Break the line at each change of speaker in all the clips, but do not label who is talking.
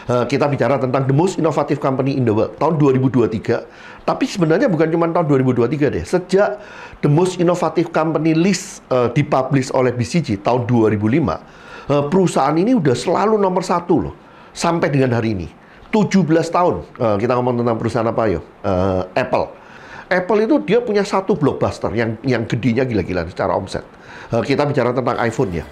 Kita bicara tentang the most innovative company in the world tahun 2023. Tapi sebenarnya bukan cuma tahun 2023 deh. Sejak the most innovative company list dipublish oleh BCG tahun 2005, perusahaan ini udah selalu nomor satu loh sampai dengan hari ini. 17 tahun. Kita ngomong tentang perusahaan apa yuk? Apple. Apple itu dia punya satu blockbuster yang gedenya gila-gilaan secara omset. Kita bicara tentang iPhone ya.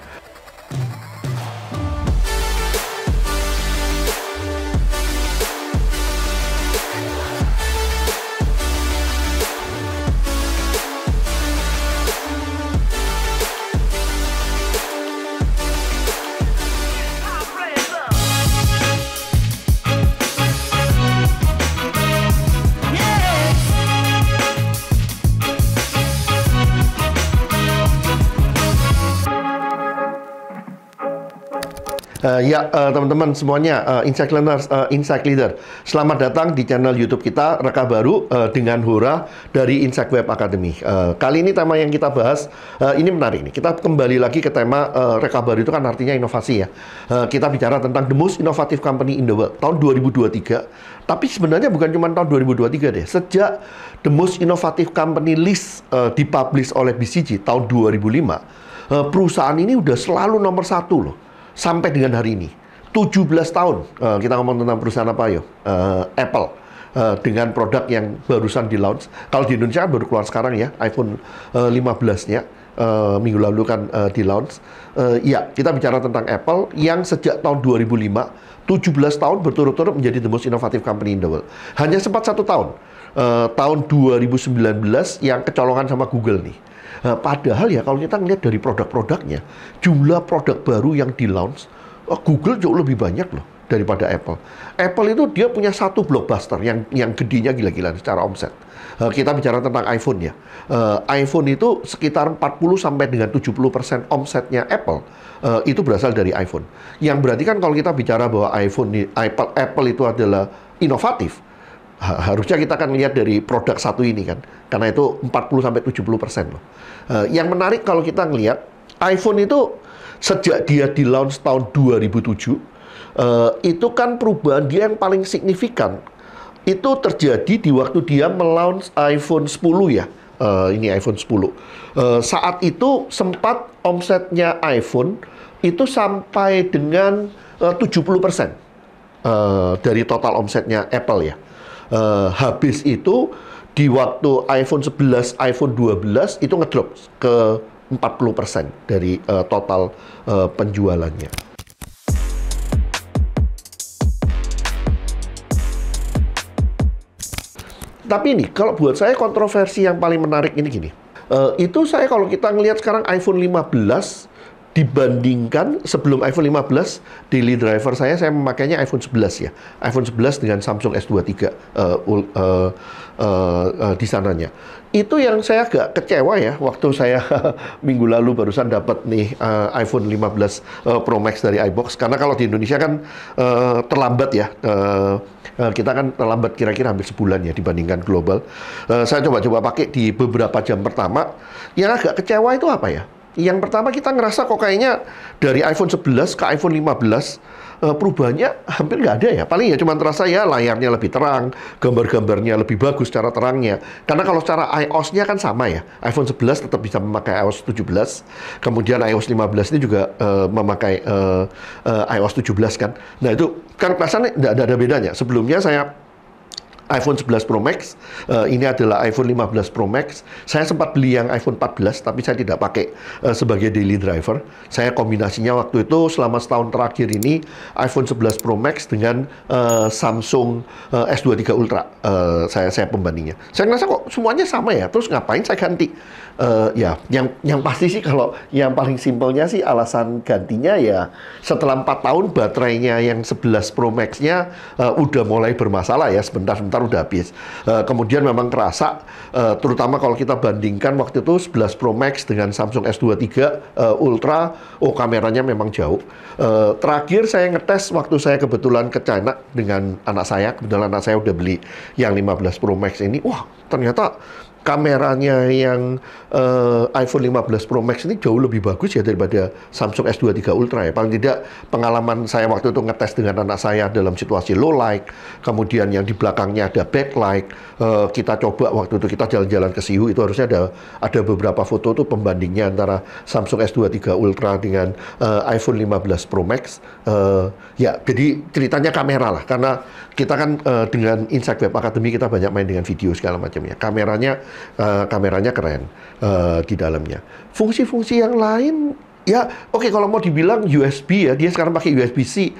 Teman-teman semuanya, Insight Learners, Insight Leader. Selamat datang di channel YouTube kita, Reka Baru dengan Hora dari Insight Web Academy. Kali ini tema yang kita bahas, ini menarik nih. Kita kembali lagi ke tema Reka Baru itu kan artinya inovasi ya. Kita bicara tentang the most innovative company in the world tahun 2023. Tapi sebenarnya bukan cuma tahun 2023 deh. Sejak the most innovative company list dipublish oleh BCG tahun 2005, perusahaan ini udah selalu nomor satu loh sampai dengan hari ini. 17 tahun. Kita ngomong tentang perusahaan apa yuk? Apple. Dengan produk yang barusan di launch. Kalau di Indonesia baru keluar sekarang ya, iPhone 15-nya. Minggu lalu kan di launch. Ya, kita bicara tentang Apple yang sejak tahun 2005, 17 tahun berturut-turut menjadi the most innovative company in the world. Hanya sempat 1 tahun. Tahun 2019 yang kecolongan sama Google nih. Padahal ya kalau kita ngelihat dari produk-produknya, jumlah produk baru yang di launch, Google jauh lebih banyak loh daripada Apple. Apple itu dia punya satu blockbuster yang gedenya gila-gilaan secara omset. Kita bicara tentang iPhone ya. iPhone itu sekitar 40 sampai dengan 70% omsetnya Apple itu berasal dari iPhone. Yang berarti kan kalau kita bicara bahwa Apple itu adalah inovatif, harusnya kita akan lihat dari produk satu ini kan, karena itu 40-70% loh. Yang menarik kalau kita ngelihat iPhone itu sejak dia di launch tahun 2007, itu kan perubahan dia yang paling signifikan itu terjadi di waktu dia melaunch iPhone 10 ya. Ini iPhone 10. Saat itu sempat omsetnya iPhone itu sampai dengan 70% dari total omsetnya Apple ya. Habis itu di waktu iPhone 11, iPhone 12 itu ngedrop ke 40% dari total penjualannya. Tapi ini kalau buat saya kontroversi yang paling menarik ini gini. Itu saya kalau kita ngelihat sekarang iPhone 15 dibandingkan sebelum iPhone 15, daily driver saya memakainya iPhone 11 ya. iPhone 11 dengan Samsung S23 di sananya. Itu yang saya agak kecewa ya, waktu saya minggu lalu barusan dapat nih iPhone 15 Pro Max dari iBox. Karena kalau di Indonesia kan terlambat ya. Kita kan terlambat kira-kira hampir sebulan ya dibandingkan global. Saya coba-coba pakai di beberapa jam pertama. Yang agak kecewa itu apa ya? Yang pertama kita ngerasa kok kayaknya dari iPhone 11 ke iPhone 15 perubahannya hampir nggak ada ya. Paling ya cuma terasa ya layarnya lebih terang, gambar-gambarnya lebih bagus secara terangnya. Karena kalau secara iOS-nya kan sama ya. iPhone 11 tetap bisa memakai iOS 17. Kemudian iOS 15 ini juga memakai iOS 17 kan. Nah itu kan kelihatannya nggak ada bedanya. Sebelumnya saya iPhone 11 Pro Max, ini adalah iPhone 15 Pro Max. Saya sempat beli yang iPhone 14, tapi saya tidak pakai sebagai daily driver. Saya kombinasinya waktu itu selama setahun terakhir ini iPhone 11 Pro Max dengan Samsung S23 Ultra. Saya pembandingnya. Saya ngerasa kok semuanya sama ya. Terus ngapain saya ganti? Ya, yang pasti sih kalau yang paling simpelnya sih alasan gantinya ya setelah 4 tahun baterainya yang 11 Pro Max-nya udah mulai bermasalah ya, sebentar udah habis. Kemudian memang kerasa, terutama kalau kita bandingkan waktu itu 11 Pro Max dengan Samsung S23 Ultra, kameranya memang jauh. Terakhir saya ngetes waktu saya kebetulan ke China dengan anak saya, kebetulan anak saya udah beli yang 15 Pro Max ini, wah ternyata kameranya yang iPhone 15 Pro Max ini jauh lebih bagus ya daripada Samsung S23 Ultra ya. Paling tidak pengalaman saya waktu itu ngetes dengan anak saya dalam situasi low light, kemudian yang di belakangnya ada backlight. Kita coba waktu itu kita jalan-jalan ke Sihu, itu harusnya ada beberapa foto tuh pembandingnya antara Samsung S23 Ultra dengan iPhone 15 Pro Max. Ya, jadi ceritanya kamera lah, karena kita kan dengan Insight Web Academy kita banyak main dengan video segala macamnya. Kameranya keren di dalamnya. Fungsi-fungsi yang lain, ya oke, kalau mau dibilang USB ya, dia sekarang pakai USB-C.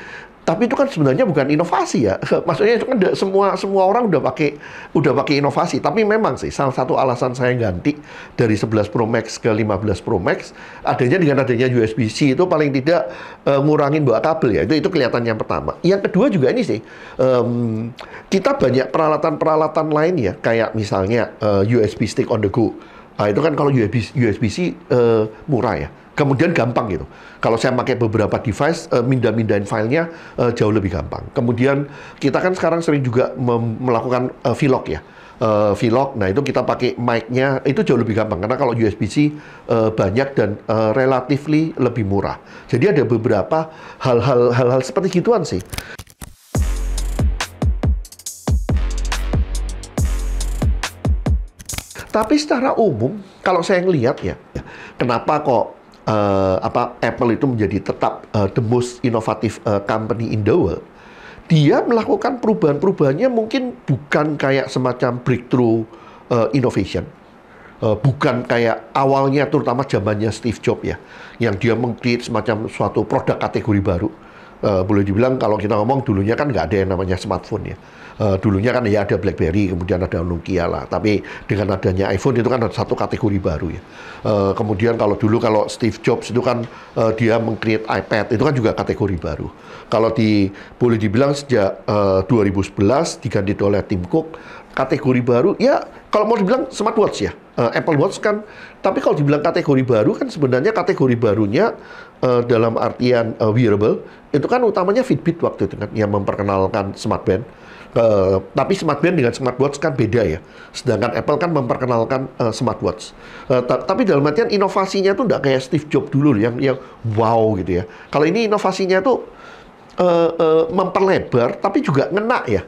Tapi itu kan sebenarnya bukan inovasi ya. Maksudnya itu kan semua orang udah pakai inovasi. Tapi memang sih salah satu alasan saya ganti dari 11 Pro Max ke 15 Pro Max dengan adanya USB-C itu paling tidak ngurangin bawa kabel ya. Itu kelihatan yang pertama. Yang kedua juga ini sih, kita banyak peralatan-peralatan lain ya, kayak misalnya USB stick on the go. Nah, itu kan kalau USB-C murah ya. Kemudian gampang gitu. Kalau saya pakai beberapa device, mindahin filenya jauh lebih gampang. Kemudian kita kan sekarang sering juga melakukan vlog ya. Vlog, nah itu kita pakai mic-nya, itu jauh lebih gampang. Karena kalau USB-C banyak dan relatively lebih murah. Jadi ada beberapa hal-hal seperti gituan sih. Tapi secara umum, kalau saya ngelihat ya, kenapa kok Apple itu menjadi tetap the most innovative company in the world. Dia melakukan perubahan-perubahannya mungkin bukan kayak semacam breakthrough innovation. Bukan kayak awalnya, terutama zamannya Steve Jobs ya, yang dia meng-create semacam suatu produk kategori baru. Boleh dibilang kalau kita ngomong dulunya kan nggak ada yang namanya smartphone ya. Dulunya kan ya ada BlackBerry, kemudian ada Nokia lah. Tapi dengan adanya iPhone itu kan ada satu kategori baru ya. Kemudian kalau Steve Jobs itu kan dia meng-create iPad, itu kan juga kategori baru. Kalau boleh dibilang sejak 2011 diganti oleh Tim Cook, kategori baru ya kalau mau dibilang smartwatch ya. Apple Watch kan, tapi kalau dibilang kategori baru kan sebenarnya kategori barunya dalam artian wearable itu kan utamanya Fitbit waktu itu kan yang memperkenalkan smartband. Tapi smartband dengan smartwatch kan beda ya. Sedangkan Apple kan memperkenalkan smartwatch. Tapi dalam artian inovasinya tuh nggak kayak Steve Jobs dulu yang wow gitu ya. Kalau ini inovasinya tuh memperlebar tapi juga ngena ya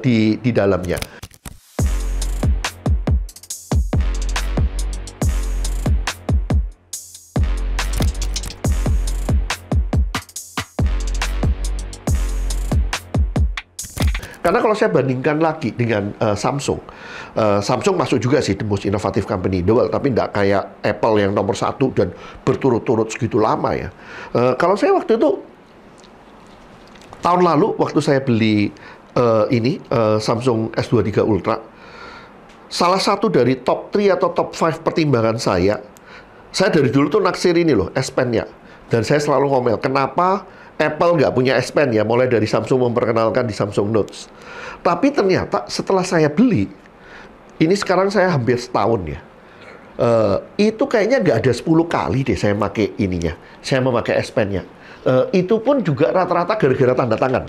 di dalamnya. Karena kalau saya bandingkan lagi dengan Samsung, Samsung masuk juga sih the most innovative company in the world, tapi nggak kayak Apple yang nomor satu dan berturut-turut segitu lama ya. Kalau saya waktu itu, tahun lalu waktu saya beli Samsung S23 Ultra, salah satu dari top 3 atau top 5 pertimbangan saya dari dulu tuh naksir ini loh, S Pen-nya. Dan saya selalu ngomel, kenapa Apple nggak punya S Pen ya, mulai dari Samsung memperkenalkan di Samsung Notes. Tapi ternyata setelah saya beli, ini sekarang saya hampir setahun ya, itu kayaknya nggak ada 10 kali deh saya pakai ininya, saya memakai S Pen-nya. Itu pun juga rata-rata gara-gara tanda tangan.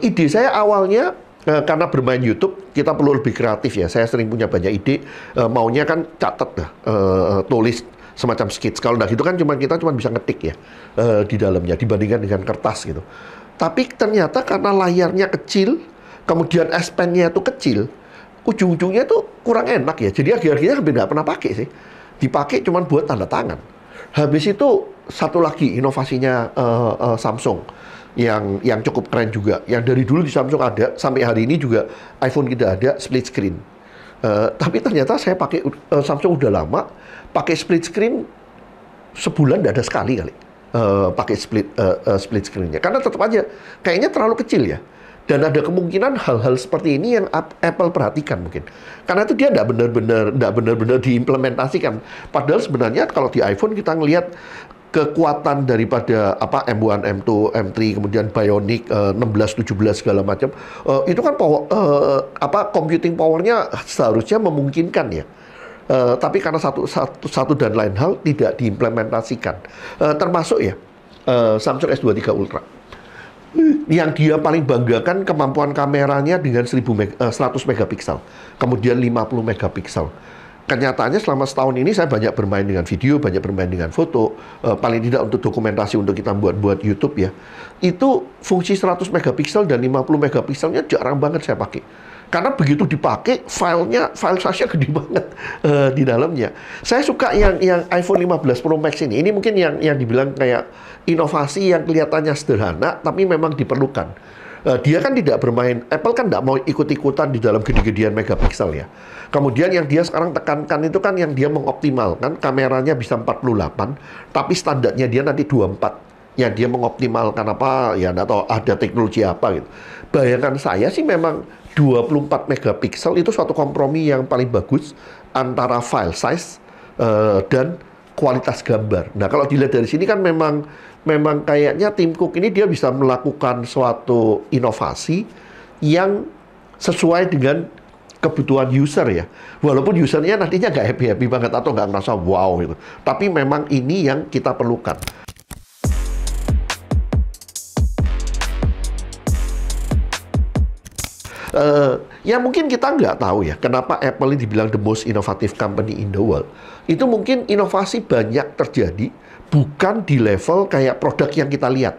Ide saya awalnya, karena bermain YouTube, kita perlu lebih kreatif ya. Saya sering punya banyak ide, maunya kan catat dah, tulis semacam skits. Kalau nggak gitu kan kita cuma bisa ngetik ya di dalamnya dibandingkan dengan kertas gitu. Tapi ternyata karena layarnya kecil, kemudian S Pen-nya itu kecil, ujung-ujungnya tuh kurang enak ya. Jadi akhir-akhirnya hampir nggak pernah pakai sih. Dipakai cuma buat tanda tangan. Habis itu satu lagi inovasinya Samsung yang cukup keren juga. Yang dari dulu di Samsung ada, sampai hari ini juga iPhone kita ada split screen. Tapi ternyata saya pakai Samsung udah lama, pakai split screen sebulan nggak ada sekali kali pakai split screen-nya. Karena tetap aja kayaknya terlalu kecil ya. Dan ada kemungkinan hal-hal seperti ini yang Apple perhatikan mungkin. Karena itu dia nggak benar-benar diimplementasikan. Padahal sebenarnya kalau di iPhone kita ngelihat kekuatan daripada M1, M2, M3, kemudian Bionic 16, 17 segala macam, itu kan computing powernya seharusnya memungkinkan ya. Tapi karena satu dan lain hal tidak diimplementasikan, termasuk ya Samsung S23 Ultra. Yang dia paling banggakan kemampuan kameranya dengan 100 megapiksel, kemudian 50 megapiksel. Kenyataannya selama setahun ini saya banyak bermain dengan video, banyak bermain dengan foto, paling tidak untuk dokumentasi untuk kita buat YouTube ya. Itu fungsi 100 megapiksel dan 50 megapikselnya jarang banget saya pakai. Karena begitu dipakai, file size-nya gede banget di dalamnya. Saya suka yang iPhone 15 Pro Max ini. Ini mungkin yang dibilang kayak inovasi yang kelihatannya sederhana, tapi memang diperlukan. Dia kan tidak bermain, Apple kan tidak mau ikut-ikutan di dalam gede-gedean megapiksel ya. Kemudian yang dia sekarang tekankan itu kan yang dia mengoptimalkan, kameranya bisa 48, tapi standarnya dia nanti 24. Yang dia mengoptimalkan apa, ya nggak tahu ada teknologi apa gitu. Bayangan saya sih memang 24 megapiksel itu suatu kompromi yang paling bagus antara file size dan kualitas gambar. Nah, kalau dilihat dari sini kan memang kayaknya Tim Cook ini dia bisa melakukan suatu inovasi yang sesuai dengan kebutuhan user ya. Walaupun usernya nantinya nggak happy-happy banget atau nggak ngerasa wow gitu. Tapi memang ini yang kita perlukan. Ya mungkin kita nggak tahu ya, kenapa Apple ini dibilang the most innovative company in the world. Itu mungkin inovasi banyak terjadi, bukan di level kayak produk yang kita lihat,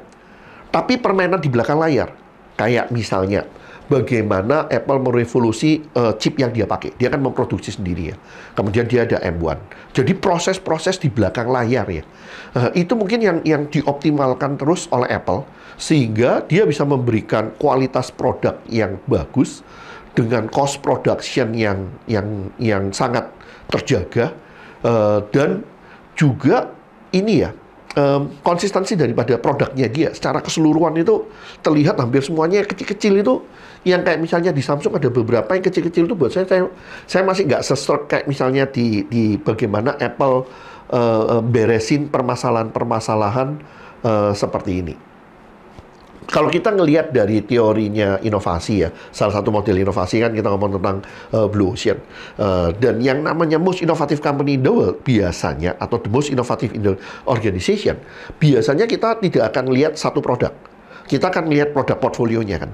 tapi permainan di belakang layar. Kayak misalnya, bagaimana Apple merevolusi chip yang dia pakai. Dia kan memproduksi sendiri ya. Kemudian dia ada M1. Jadi proses-proses di belakang layar ya. Itu mungkin yang dioptimalkan terus oleh Apple, sehingga dia bisa memberikan kualitas produk yang bagus dengan cost production yang sangat terjaga, dan juga ini ya, konsistensi daripada produknya dia secara keseluruhan itu terlihat hampir semuanya kecil-kecil itu. Yang kayak misalnya di Samsung ada beberapa yang kecil-kecil itu buat saya masih nggak sesuai kayak misalnya di bagaimana Apple beresin permasalahan-permasalahan seperti ini. Kalau kita ngelihat dari teorinya inovasi ya, salah satu model inovasi kan kita ngomong tentang Blue Ocean. Dan yang namanya most innovative company in the world biasanya, atau the most innovative in the organization, biasanya kita tidak akan lihat satu produk. Kita akan lihat produk portfolionya kan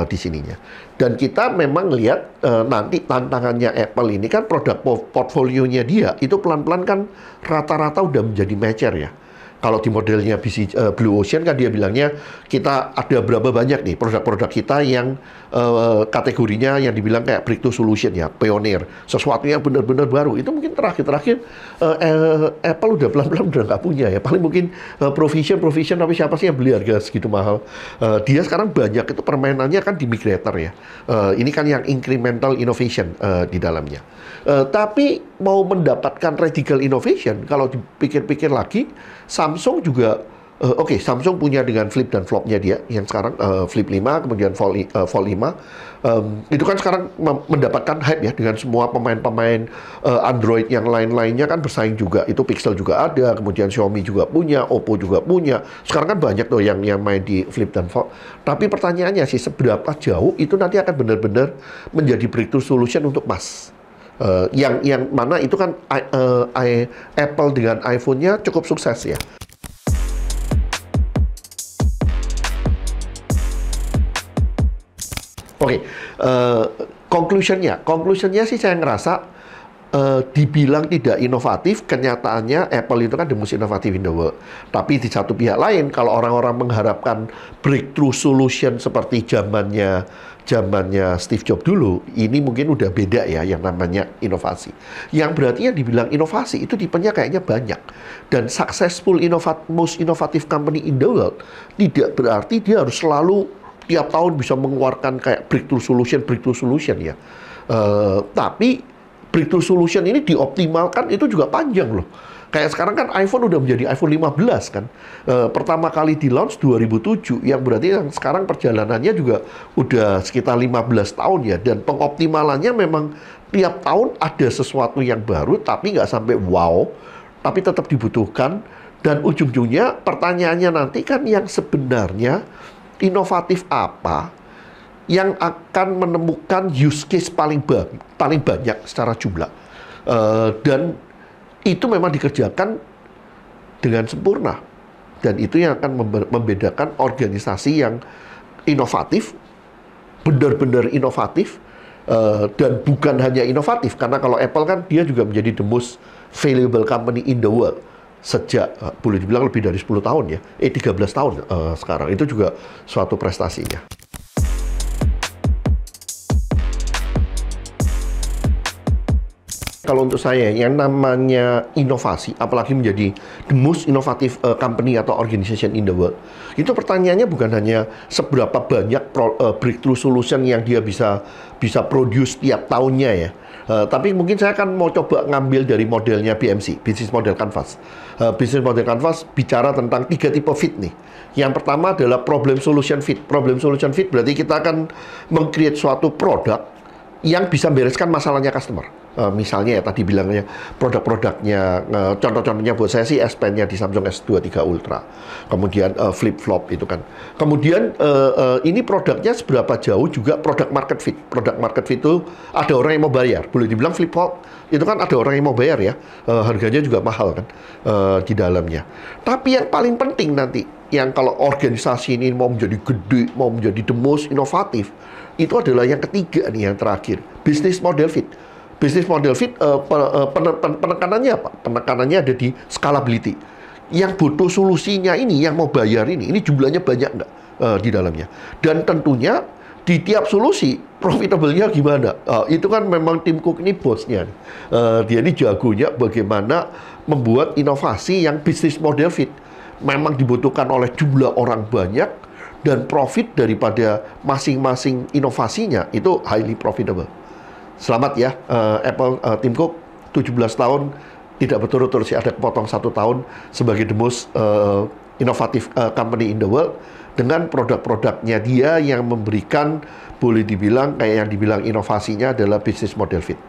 di sininya. Dan kita memang lihat nanti tantangannya Apple ini kan produk portfolionya dia itu pelan-pelan kan rata-rata udah menjadi mature ya. Kalau di modelnya Blue Ocean kan dia bilangnya kita ada berapa banyak nih produk-produk kita yang kategorinya yang dibilang kayak breakthrough solution ya, pioneer, sesuatu yang benar-benar baru. Itu mungkin terakhir Apple udah pelan-pelan udah nggak punya ya. Paling mungkin Provision tapi siapa sih yang beli harga segitu mahal? Dia sekarang banyak itu permainannya kan di migrator ya. Ini kan yang incremental innovation di dalamnya. Tapi mau mendapatkan radical innovation, kalau dipikir-pikir lagi, Samsung juga, Samsung punya dengan flip dan flopnya dia, yang sekarang flip 5, kemudian fold 5. Itu kan sekarang mendapatkan hype ya, dengan semua pemain-pemain Android yang lain-lainnya kan bersaing juga. Itu Pixel juga ada, kemudian Xiaomi juga punya, Oppo juga punya. Sekarang kan banyak tuh yang main di flip dan fold. Tapi pertanyaannya sih, seberapa jauh itu nanti akan benar-benar menjadi breakthrough solution untuk mass. Yang mana itu kan Apple dengan iPhone-nya cukup sukses ya. Conclusionnya sih saya ngerasa dibilang tidak inovatif, kenyataannya Apple itu kan the most innovative in the world. Tapi di satu pihak lain, kalau orang-orang mengharapkan breakthrough solution seperti zamannya Steve Jobs dulu, ini mungkin udah beda ya yang namanya inovasi. Yang berarti yang dibilang inovasi itu tipenya kayaknya banyak. Dan successful most innovative company in the world tidak berarti dia harus selalu tiap tahun bisa mengeluarkan kayak breakthrough solution ya. Tapi breakthrough solution ini dioptimalkan itu juga panjang loh. Kayak sekarang kan iPhone udah menjadi iPhone 15 kan. Pertama kali di launch 2007, yang berarti yang sekarang perjalanannya juga udah sekitar 15 tahun ya. Dan pengoptimalannya memang tiap tahun ada sesuatu yang baru, tapi nggak sampai wow, tapi tetap dibutuhkan. Dan ujung-ujungnya pertanyaannya nanti kan yang sebenarnya inovatif apa yang akan menemukan use case paling banyak secara jumlah, dan itu memang dikerjakan dengan sempurna. Dan itu yang akan membedakan organisasi yang inovatif, benar-benar inovatif, dan bukan hanya inovatif, karena kalau Apple kan dia juga menjadi the most valuable company in the world sejak boleh dibilang lebih dari 10 tahun ya, 13 tahun sekarang. Itu juga suatu prestasinya. Kalau untuk saya, yang namanya inovasi, apalagi menjadi the most innovative company atau organization in the world, itu pertanyaannya bukan hanya seberapa banyak breakthrough solution yang dia bisa produce tiap tahunnya ya. Tapi mungkin saya akan mau coba ngambil dari modelnya BMC, Business Model Canvas. Business Model Canvas bicara tentang 3 tipe fit nih. Yang pertama adalah problem solution fit. Problem solution fit berarti kita akan meng-create suatu produk yang bisa bereskan masalahnya customer. Misalnya ya tadi bilangnya produk-produknya, contoh-contohnya buat saya sih S Pen-nya di Samsung S23 Ultra, kemudian flip-flop itu kan. Kemudian ini produknya seberapa jauh juga produk market fit. Produk market fit itu ada orang yang mau bayar. Boleh dibilang flip-flop itu kan ada orang yang mau bayar ya, harganya juga mahal kan di dalamnya. Tapi yang paling penting nanti, yang kalau organisasi ini mau menjadi gede, mau menjadi the most inovatif, itu adalah yang ketiga nih, yang terakhir, business model fit. Business model fit, penekanannya apa? Penekanannya ada di scalability. Yang butuh solusinya ini, yang mau bayar ini jumlahnya banyak nggak di dalamnya? Dan tentunya di tiap solusi, profitable-nya gimana? Itu kan memang Tim Cook ini bosnya. Dia ini jagonya bagaimana membuat inovasi yang business model fit. Memang dibutuhkan oleh jumlah orang banyak, dan profit daripada masing-masing inovasinya itu highly profitable. Selamat ya, Apple, Tim Cook, 17 tahun, tidak berturut-turut sih, ada kepotong 1 tahun sebagai the most innovative company in the world, dengan produk-produknya dia yang memberikan, boleh dibilang, kayak yang dibilang inovasinya adalah business model fit.